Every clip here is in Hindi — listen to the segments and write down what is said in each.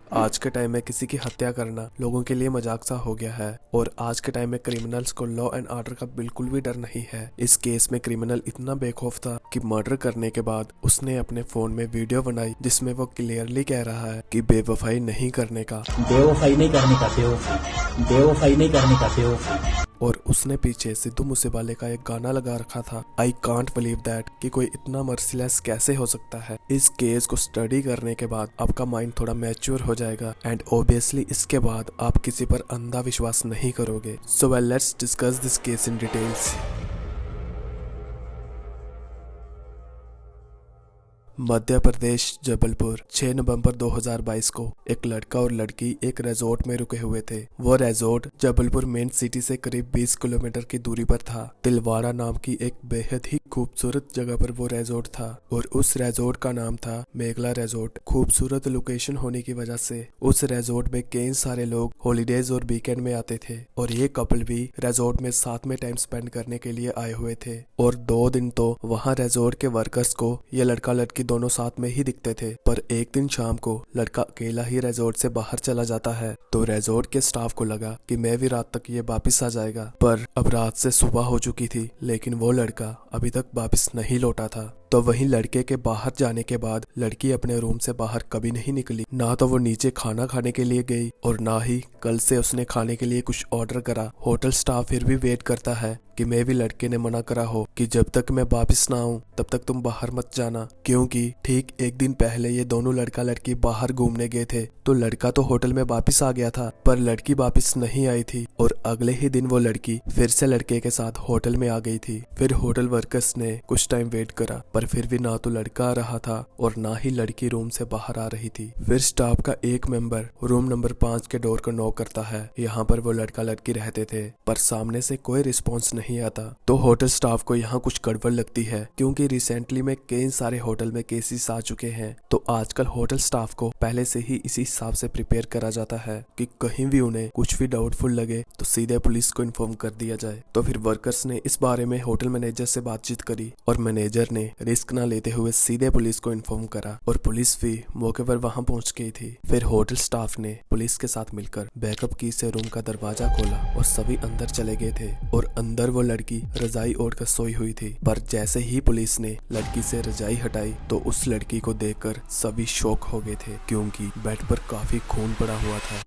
आज के टाइम में किसी की हत्या करना लोगों के लिए मजाक सा हो गया है और आज के टाइम में क्रिमिनल्स को लॉ एंड ऑर्डर का बिल्कुल भी डर नहीं है। इस केस में क्रिमिनल इतना बेखौफ था कि मर्डर करने के बाद उसने अपने फोन में वीडियो बनाई जिसमें वो क्लियरली कह रहा है कि बेवफाई नहीं करने का, बेवफाई नहीं करने का, बेवफाई नहीं करने का, बेवफाई। और उसने पीछे सिद्धू मूसेवाले का एक गाना लगा रखा था, आई कांट बिलीव दैट, कि कोई इतना मर्सीलेस कैसे हो सकता है। इस केस को स्टडी करने के बाद आपका माइंड थोड़ा मैच्योर हो जाएगा एंड ऑब्वियसली इसके बाद आप किसी पर अंधा विश्वास नहीं करोगे। So well, let's discuss this case in details. Madhya Pradesh Jabalpur 6 नवंबर 2022 को एक लड़का और लड़की एक रिजॉर्ट में रुके हुए थे। वो रिजॉर्ट जबलपुर मेन सिटी से करीब 20 किलोमीटर की दूरी पर था। तिलवाड़ा नाम की एक बेहद ही खूबसूरत जगह पर वो रिजॉर्ट था और उस रिजॉर्ट का नाम था मेघला रिजॉर्ट। खूबसूरत लोकेशन होने की वजह से उस रिजॉर्ट में कई सारे लोग हॉलीडेज और वीकेंड में आते थे और ये कपल भी रिजॉर्ट में साथ में टाइम स्पेंड करने के लिए आए हुए थे। और 2 दिन तो वहाँ रिजॉर्ट के वर्कर्स को ये लड़का लड़की दोनों साथ में ही दिखते थे, पर एक दिन शाम को लड़का अकेला ही रिजॉर्ट से बाहर चला जाता है। तो रिजॉर्ट के स्टाफ को लगा कि मैं भी रात तक ये वापिस आ जाएगा, पर अब रात से सुबह हो चुकी थी लेकिन वो लड़का अभी तक वापिस नहीं लौटा था। तो वहीं लड़के के बाहर जाने के बाद लड़की अपने रूम से बाहर कभी नहीं निकली। ना तो वो नीचे खाना खाने के लिए गई और ना ही कल से उसने खाने के लिए कुछ ऑर्डर करा। होटल स्टाफ फिर भी वेट करता है कि मैं भी लड़के ने मना करा हो कि जब तक मैं वापस ना आऊं तब तक तुम बाहर मत जाना, क्योंकि ठीक एक दिन पहले ये दोनों लड़का लड़की बाहर घूमने गए थे। तो लड़का तो होटल में वापस आ गया था पर लड़की वापस नहीं आई थी और अगले ही दिन वो लड़की फिर से लड़के के साथ होटल में आ गई थी। फिर होटल वर्कर्स ने कुछ टाइम वेट करा पर फिर भी ना तो लड़का आ रहा था और ना ही लड़की रूम से बाहर आ रही थी। फिर स्टाफ का एक मेंबर रूम नंबर 5 के डोर को नॉक करता है। यहाँ पर वो लड़का लड़की रहते थे पर सामने से कोई रिस्पॉन्स नहीं आता। तो होटल स्टाफ को यहाँ कुछ गड़बड़ लगती है, क्योंकि रिसेंटली में कई सारे होटल में केसेस आ चुके हैं। तो आजकल होटल स्टाफ को पहले से ही इसी हिसाब से प्रिपेयर करा जाता है कि कहीं भी उन्हें कुछ भी डाउटफुल लगे तो सीधे पुलिस को इन्फॉर्म कर दिया जाए। तो फिर वर्कर्स ने इस बारे में होटल मैनेजर से बातचीत करी और मैनेजर ने रिस्क न लेते हुए सीधे पुलिस को इन्फॉर्म करा और पुलिस भी मौके पर वहां पहुंच गई थी। फिर होटल स्टाफ ने पुलिस के साथ मिलकर बैकअप की से रूम का दरवाजा खोला और सभी अंदर चले गए थे और अंदर वो लड़की रजाई ओढ़कर सोई हुई थी। पर जैसे ही पुलिस ने लड़की से रजाई हटाई तो उस लड़की को देखकर सभी शॉक हो गए थे, क्योंकि बेड पर काफी खून पड़ा हुआ था।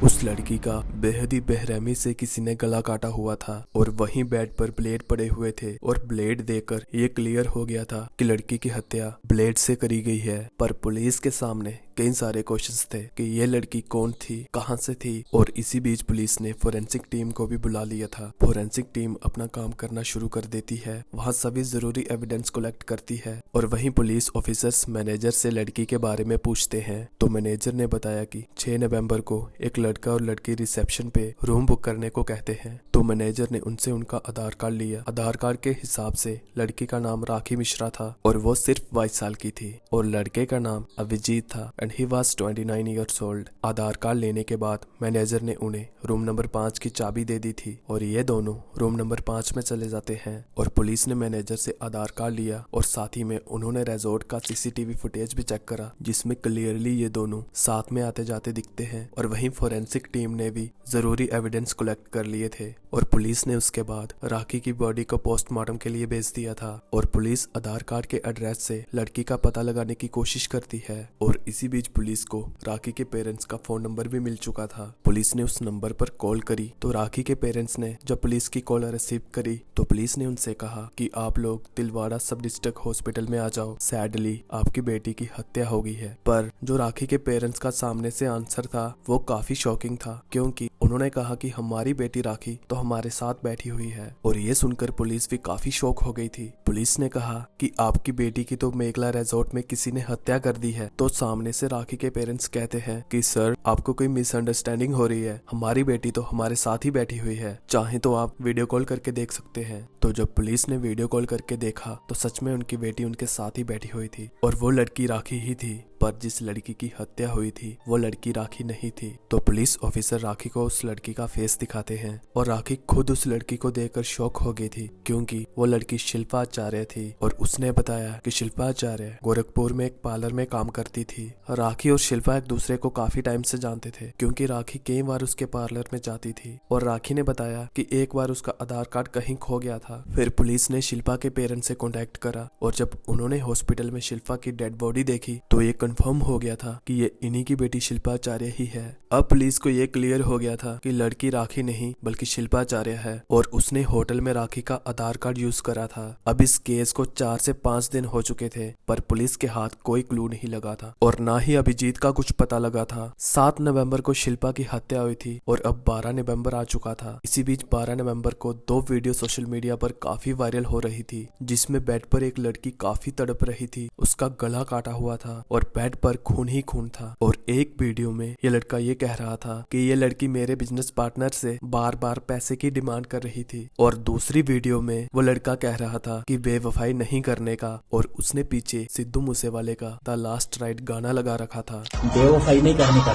उस लड़की का बेहद ही बेरहमी से किसी ने गला काटा हुआ था और वहीं बेड पर ब्लेड पड़े हुए थे और ब्लेड देखकर ये क्लियर हो गया था कि लड़की की हत्या ब्लेड से करी गई है। पर पुलिस के सामने कई सारे क्वेश्चंस थे कि ये लड़की कौन थी, कहां से थी, और इसी बीच पुलिस ने फोरेंसिक टीम को भी बुला लिया था। फोरेंसिक टीम अपना काम करना शुरू कर देती है, वहां सभी जरूरी एविडेंस कलेक्ट करती है और वहीं पुलिस ऑफिसर्स मैनेजर से लड़की के बारे में पूछते हैं। तो मैनेजर ने बताया कि 6 नवंबर को एक लड़का और लड़की रिसेप्शन पे रूम बुक करने को कहते हैं। तो मैनेजर ने उनसे उनका आधार कार्ड लिया। आधार कार्ड के हिसाब से लड़की का नाम राखी मिश्रा था और वो सिर्फ 22 साल की थी और लड़के का नाम अभिजीत था and he was 29 years old. Aadhaar card लेने के बाद मैनेजर ने उन्हें रूम नंबर 5 की चाबी दे दी थी और ये दोनों रूम नंबर 5 में चले जाते हैं और पुलिस ने मैनेजर से आधार कार्ड लिया और साथ ही में उन्होंने रिजॉर्ट का सीसीटीवी फुटेज भी चेक करा, जिसमें क्लियरली ये दोनों साथ में आते जाते दिखते हैं। और वहीं फोरेंसिक टीम ने भी जरूरी एविडेंस कलेक्ट कर लिए थे और पुलिस ने उसके बाद राखी की बॉडी को पोस्टमार्टम के लिए भेज दिया था। और पुलिस आधार कार्ड के एड्रेस से लड़की का पता लगाने की कोशिश करती है और इसी बीच पुलिस को राखी के पेरेंट्स का फोन नंबर भी मिल चुका था। पुलिस ने उस नंबर पर कॉल करी तो राखी के पेरेंट्स ने जब पुलिस की कॉल रिसीव करी तो पुलिस ने उनसे कहा कि आप लोग तिलवाड़ा सब डिस्ट्रिक्ट हॉस्पिटल में आ जाओ, सैडली आपकी बेटी की हत्या हो गई है। पर जो राखी के पेरेंट्स का सामने से आंसर था वो काफी शॉकिंग था, क्योंकि उन्होंने कहा कि हमारी बेटी राखी तो हमारे साथ बैठी हुई है। और ये सुनकर पुलिस भी काफी शॉक हो गई थी। पुलिस ने कहा कि आपकी बेटी की तो मेघला रिजॉर्ट में किसी ने हत्या कर दी है। तो सामने से राखी के पेरेंट्स कहते हैं कि सर आपको कोई मिसअंडरस्टैंडिंग हो रही है, हमारी बेटी तो हमारे साथ ही बैठी हुई है, चाहे तो आप वीडियो कॉल करके देख सकते हैं। तो जब पुलिस ने वीडियो कॉल करके देखा तो सच में उनकी बेटी उनके साथ ही बैठी हुई थी और वो लड़की राखी ही थी। पर जिस लड़की की हत्या हुई थी वो लड़की राखी नहीं थी। तो पुलिस ऑफिसर राखी को उस लड़की का फेस दिखाते हैं और राखी खुद उस लड़की को देखकर शॉक हो गई थी, क्योंकि वो लड़की शिल्पा आचार्य थी और उसने बताया कि शिल्पा आचार्य गोरखपुर में एक पार्लर में काम करती थी। राखी और शिल्पा एक दूसरे को काफी टाइम से जानते थे, क्योंकि राखी कई बार उसके पार्लर में जाती थी और राखी ने बताया कि एक बार उसका आधार कार्ड कहीं खो गया था। फिर पुलिस ने शिल्पा के पेरेंट्स से कांटेक्ट करा और जब उन्होंने हॉस्पिटल में शिल्पा की डेड बॉडी देखी तो ये कंफर्म हो गया था कि ये इन्हीं की बेटी शिल्पा आचार्य ही है। अब पुलिस को ये क्लियर हो गया था कि लड़की राखी नहीं बल्कि शिल्पा आचार्य है और उसने होटल में राखी का आधार कार्ड यूज करा था। अब इस केस को 4 से 5 दिन हो चुके थे पर पुलिस के हाथ कोई क्लू नहीं लगा था और ना ही अभिजीत का कुछ पता लगा था। 7 नवंबर को शिल्पा की हत्या हुई थी और अब 12 नवंबर आ चुका था। इसी बीच 12 नवंबर को 2 वीडियो सोशल मीडिया पर काफी वायरल हो रही थी, जिसमें बेड पर एक लड़की काफी तड़प रही थी, उसका गला काटा हुआ था और बेड पर खून ही खून था। और एक वीडियो में ये लड़का ये कह रहा था कि ये लड़की मेरे बिजनेस पार्टनर से बार बार पैसे की डिमांड कर रही थी और दूसरी वीडियो में वो लड़का कह रहा था कि बेवफाई नहीं करने का और उसने पीछे सिद्धू मूसेवाले का द लास्ट राइड गाना लगा रखा था। बेवफाई नहीं करने का,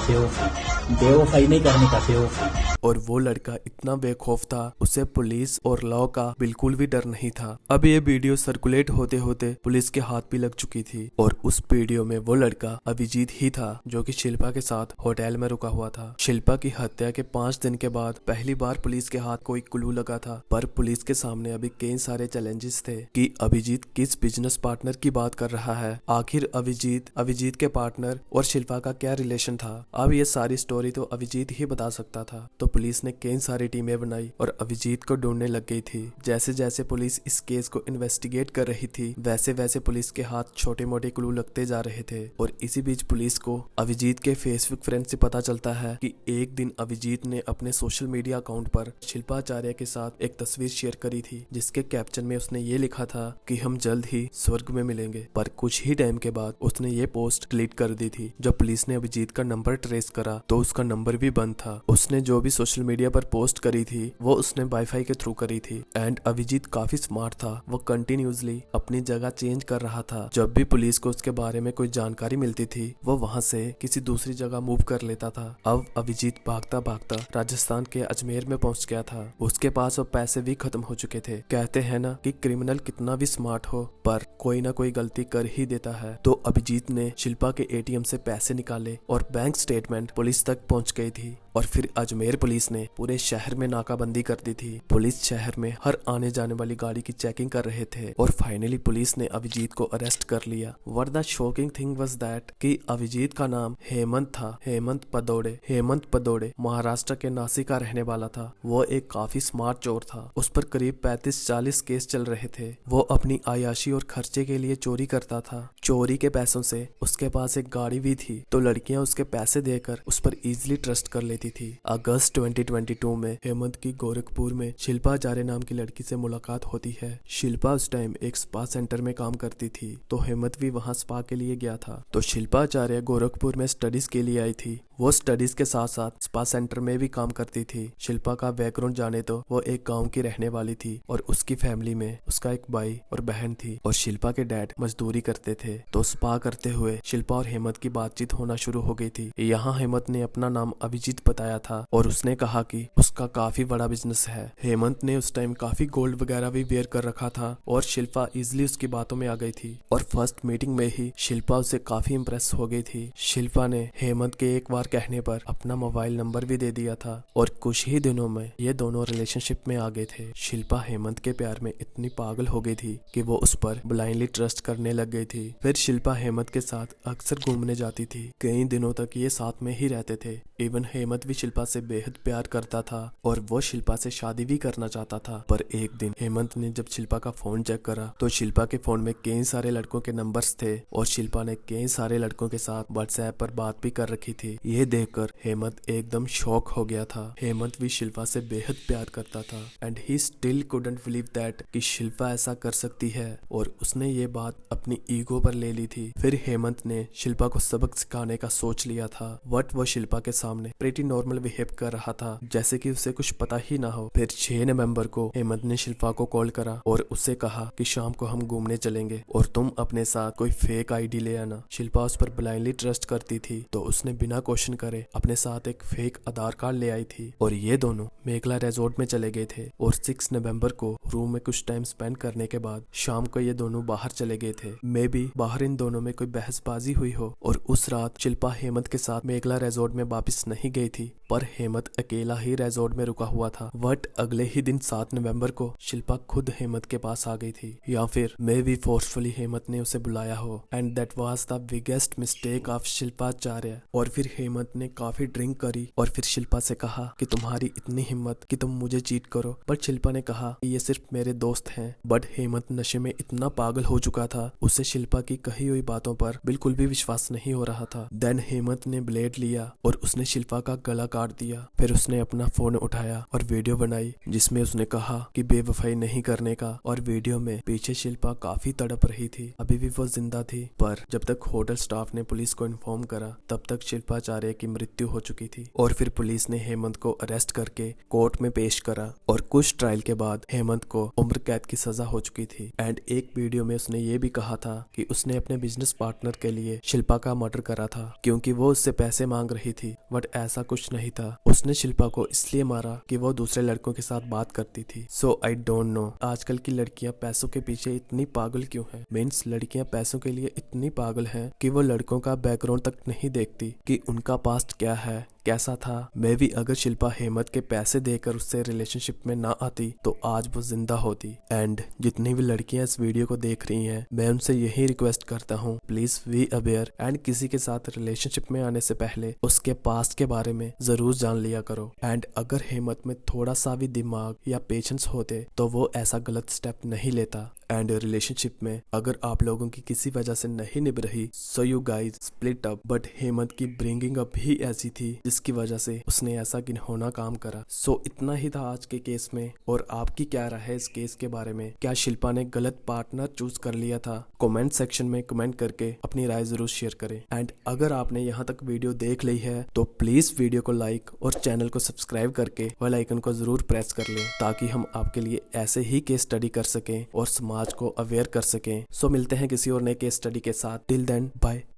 बेवफाई नहीं करने का, बेवफाई। और वो लड़का इतना बेखौफ था, उसे पुलिस और लॉ का बिल्कुल भी डर नहीं था। अब ये वीडियो सर्कुलेट होते होते पुलिस के हाथ भी लग चुकी थी और उस वीडियो में वो लड़का अभिजीत ही था जो कि शिल्पा के साथ होटल में रुका हुआ था। शिल्पा की हत्या के 5 दिन के बाद पहली बार पुलिस के हाथ कोई क्लू लगा था, पर पुलिस के सामने अभी कई सारे चैलेंजेस थे कि अभिजीत किस बिजनेस पार्टनर की बात कर रहा है, आखिर अभिजीत के पार्टनर और शिल्पा का क्या रिलेशन था। अब ये सारी स्टोरी तो अभिजीत ही बता सकता था। तो पुलिस ने कई सारी टीमें बनाई और अभिजीत को ढूंढने लग गई थी। जैसे जैसे पुलिस इस केस को इन्वेस्टिगेट कर रही थी वैसे वैसे पुलिस के हाथ छोटे मोटे क्लू लगते जा रहे थे। और इसी बीच पुलिस को अभिजीत के फेसबुक फ्रेंड से पता चलता है कि एक दिन अभिजीत ने अपने सोशल मीडिया अकाउंट पर शिल्पा आचार्य के साथ एक तस्वीर शेयर करी थी, जिसके कैप्शन में उसने ये लिखा था कि हम जल्द ही स्वर्ग में मिलेंगे। पर कुछ ही टाइम के बाद उसने ये पोस्ट डिलीट कर दी थी। जब पुलिस ने अभिजीत का नंबर ट्रेस करा तो उसका नंबर भी बंद था। उसने जो भी सोशल मीडिया पर पोस्ट करी थी वो उसने वाईफाई के थ्रू करी थी। एंड अभिजीत काफी स्मार्ट था, वो कंटिन्यूसली अपनी जगह चेंज कर रहा था। जब भी पुलिस को उसके बारे में कोई जानकारी मिलती थी वो वहाँ से किसी दूसरी जगह मूव कर लेता था। अब अभिजीत भागता भागता राजस्थान के अजमेर में पहुंच गया था। उसके पास अब पैसे भी खत्म हो चुके थे। कहते हैं ना कि क्रिमिनल कितना भी स्मार्ट हो पर कोई ना कोई गलती कर ही देता है। तो अभिजीत ने शिल्पा के एटीएम से पैसे निकाले और बैंक स्टेटमेंट पुलिस तक पहुंच गई थी। और फिर अजमेर पुलिस ने पूरे शहर में नाकाबंदी कर दी थी। पुलिस शहर में हर आने जाने वाली गाड़ी की चेकिंग कर रहे थे और फाइनली पुलिस ने अभिजीत को अरेस्ट कर लिया। Were the shocking thing was that कि अभिजीत का नाम हेमंत था, हेमंत पदोड़े महाराष्ट्र के नासिक का रहने वाला था। वो एक काफी स्मार्ट चोर था। उस पर करीब 35-40 केस चल रहे थे। वो अपनी आयाशी और खर्चे के लिए चोरी करता था। चोरी के पैसों से उसके पास एक गाड़ी भी थी, तो लड़कियां उसके पैसे देकर उस पर इजीली ट्रस्ट कर लेती थी। अगस्त 2022 में हेमंत की गोरखपुर में शिल्पा आचार्य नाम की लड़की से मुलाकात होती है। शिल्पा उस टाइम एक स्पा सेंटर में काम करती थी, तो हेमंत भी वहां स्पा के लिए गया था। तो शिल्पा आचार्य गोरखपुर में स्टडीज के लिए आई थी। वो स्टडीज के साथ साथ स्पा सेंटर में भी काम करती थी। शिल्पा का बैकग्राउंड जाने तो वो एक गांव की रहने वाली थी और उसकी फैमिली में उसका एक भाई और बहन थी और शिल्पा के डैड मजदूरी करते थे। तो स्पा करते हुए शिल्पा और हेमंत की बातचीत होना शुरू हो गई थी। यहाँ हेमंत ने अपना नाम अभिजीत बताया था और उसने कहा कि उसका काफी बड़ा बिजनेस है। हेमंत ने उस टाइम काफी गोल्ड वगैरह भी वेयर कर रखा था और शिल्पा इजिली उसकी बातों में आ गई थी और फर्स्ट मीटिंग में ही शिल्पा उसे काफी इम्प्रेस हो गई थी। शिल्पा ने हेमंत के एक बार कहने पर अपना मोबाइल नंबर भी दे दिया था और कुछ ही दिनों में ये दोनों रिलेशनशिप में आ गए थे। शिल्पा हेमंत के प्यार में इतनी पागल हो गई थी कि वो उस पर ब्लाइंडली ट्रस्ट करने लग गई थी। फिर शिल्पा हेमंत के साथ अक्सर घूमने जाती थी। कई दिनों तक ये साथ में ही रहते थे। इवन हेमंत भी शिल्पा से बेहद प्यार करता था और वो शिल्पा से शादी भी करना चाहता था। पर एक दिन हेमंत ने जब शिल्पा का फोन चेक करा तो शिल्पा के फोन में कई सारे लड़कों के नंबर्स थे और शिल्पा ने कई सारे लड़कों के साथ व्हाट्सएप पर बात भी कर रखी थी। ये देखकर हेमंत एकदम शॉक हो गया था। हेमंत भी शिल्पा से बेहद प्यार करता था and he still couldn't believe that कि शिल्पा ऐसा कर सकती है और उसने ये बात अपनी ईगो पर ले ली थी। फिर हेमंत ने शिल्पा को सबक सिखाने का सोच लिया था। बट वो शिल्पा के सामने प्रीटी नॉर्मल बिहेव कर रहा था, जैसे कि उसे कुछ पता ही ना हो। फिर 6 नवंबर को हेमंत ने शिल्पा को कॉल करा और उससे कहा कि शाम को हम घूमने चलेंगे और तुम अपने साथ कोई फेक आईडी ले आना। शिल्पा उस पर ब्लाइंडली ट्रस्ट करती थी, तो उसने बिना क्वेश्चन करे अपने साथ एक फेक आधार कार्ड ले आई थी और ये दोनों मेघला रिजॉर्ट में चले गए थे। और 6 नवंबर को रूम में कुछ टाइम स्पेंड करने के बाद शाम को ये दोनों बाहर चले गए थे। मे बी बाहर इन दोनों में कोई बहसबाजी हुई हो और उस रात शिल्पा हेमंत के साथ मेघला रिजॉर्ट में वापस नहीं गई थी, पर हेमंत अकेला ही रिजॉर्ट में रुका हुआ था। बट अगले ही दिन 7 नवंबर को शिल्पा खुद हेमंत के पास आ गई थी, या फिर मे बी फोर्सफुली हेमंत ने उसे बुलाया हो। And that was the biggest mistake of Shilpacharya. और फिर हेमंत ने काफी ड्रिंक करी और फिर शिल्पा से कहा कि तुम्हारी इतनी हिम्मत कि तुम मुझे चीट करो। बट शिल्पा ने कहा कि ये सिर्फ मेरे दोस्त हैं। बट हेमंत नशे में इतना पागल हो चुका था, उसे शिल्पा की कही हुई बातों पर बिल्कुल भी विश्वास नहीं हो रहा था। देन हेमंत ने ब्लेड लिया और उसने शिल्पा का गला काट दिया। फिर उसने अपना फोन उठाया और वीडियो बनाई जिसमें उसने कहा कि बेवफाई नहीं करने का। और वीडियो में पीछे शिल्पा काफी तड़प रही थी, अभी भी वो जिंदा थी। पर जब तक होटल स्टाफ ने पुलिस को इन्फॉर्म करा तब तक शिल्पाचार्य की मृत्यु हो चुकी थी। और फिर पुलिस ने हेमंत को अरेस्ट करके कोर्ट में पेश करा और कुछ ट्रायल के बाद हेमंत को उम्र कैद की सजा हो चुकी थी। एंड एक वीडियो में उसने ये भी कहा था कि उसने अपने बिजनेस पार्टनर के लिए शिल्पा का मर्डर करा था क्योंकि वो उससे पैसे मांग रही थी। बट ऐसा कुछ नहीं था, उसने शिल्पा को इसलिए मारा कि वो दूसरे लड़कों के साथ बात करती थी। सो आई डोंट नो आजकल की लड़कियां पैसों के पीछे इतनी पागल क्यों हैं। मीन्स लड़कियां पैसों के लिए इतनी पागल हैं कि वो लड़कों का बैकग्राउंड तक नहीं देखती कि उनका पास्ट क्या है, कैसा था। मे भी अगर शिल्पा हेमंत के पैसे देकर उससे रिलेशनशिप में ना आती तो आज वो जिंदा होती। एंड जितनी भी लड़कियां इस वीडियो को देख रही हैं, मैं उनसे यही रिक्वेस्ट करता हूँ, प्लीज बी अवेयर एंड किसी के साथ रिलेशनशिप में आने से पहले उसके पास्ट के बारे में जरूर जान लिया करो। एंड अगर हेमंत में थोड़ा सा भी दिमाग या पेशेंस होते तो वो ऐसा गलत स्टेप नहीं लेता। एंड रिलेशनशिप में अगर आप लोगों की किसी वजह से नहीं निभ रही so you guys split up. But Hemant की ब्रिंगिंग अप ही ऐसी थी जिसकी वजह से उसने ऐसा घिनौना काम करा। सो इतना ही था आज के केस में। और आपकी क्या राय है इस केस के बारे में? क्या शिल्पा ने गलत पार्टनर चूज कर लिया था? कमेंट सेक्शन में कमेंट करके अपनी राय जरूर शेयर करें। एंड अगर आपने यहाँ तक वीडियो देख ली है तो प्लीज वीडियो को लाइक और चैनल को सब्सक्राइब करके बेल आइकन को जरूर प्रेस कर लें ताकि हम आपके लिए ऐसे ही केस स्टडी कर सकें और समाज को अवेयर कर सकें। सो मिलते हैं किसी और नए केस स्टडी के साथ। Till then bye.